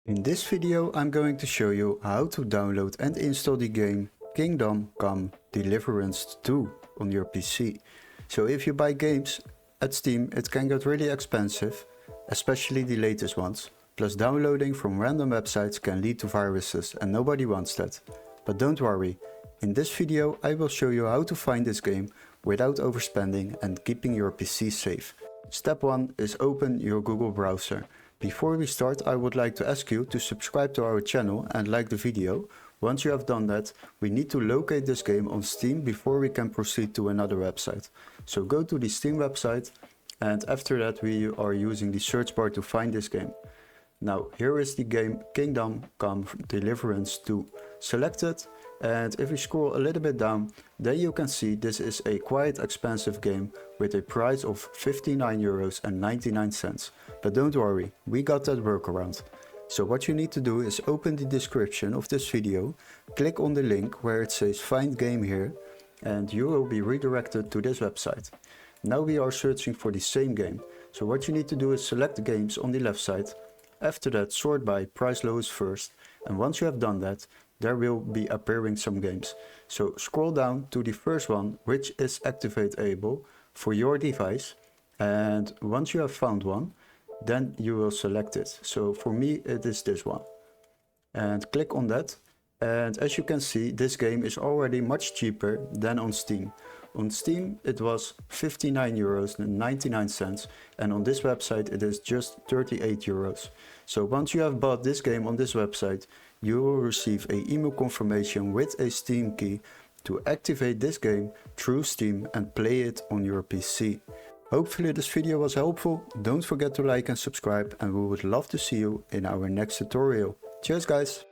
In this video I'm going to show you how to download and install the game Kingdom Come Deliverance II on your PC. So if you buy games at Steam, it can get really expensive, especially the latest ones. Plus downloading from random websites can lead to viruses and nobody wants that. But don't worry, in this video I will show you how to find this game without overspending and keeping your PC safe. Step 1 is open your Google browser. Before we start, I would like to ask you to subscribe to our channel and like the video. Once you have done that, we need to locate this game on Steam before we can proceed to another website. So go to the Steam website, and after that we are using the search bar to find this game. Now here is the game Kingdom Come Deliverance II. Select it, and if you scroll a little bit down, then you can see this is a quite expensive game with a price of €59.99. But don't worry, we got that workaround. So what you need to do is open the description of this video, click on the link where it says find game here, and you will be redirected to this website. Now we are searching for the same game. So what you need to do is select the games on the left side. After that, sort by price lowest first, and once you have done that, there will be appearing some games. So scroll down to the first one, which is activatable for your device, and once you have found one, then you will select it. So for me it is this one, and click on that, and as you can see, this game is already much cheaper than on Steam. On Steam it was €59.99, and on this website it is just €38. So once you have bought this game on this website, you will receive an email confirmation with a Steam key to activate this game through Steam and play it on your PC. Hopefully this video was helpful. Don't forget to like and subscribe, and we would love to see you in our next tutorial. Cheers guys!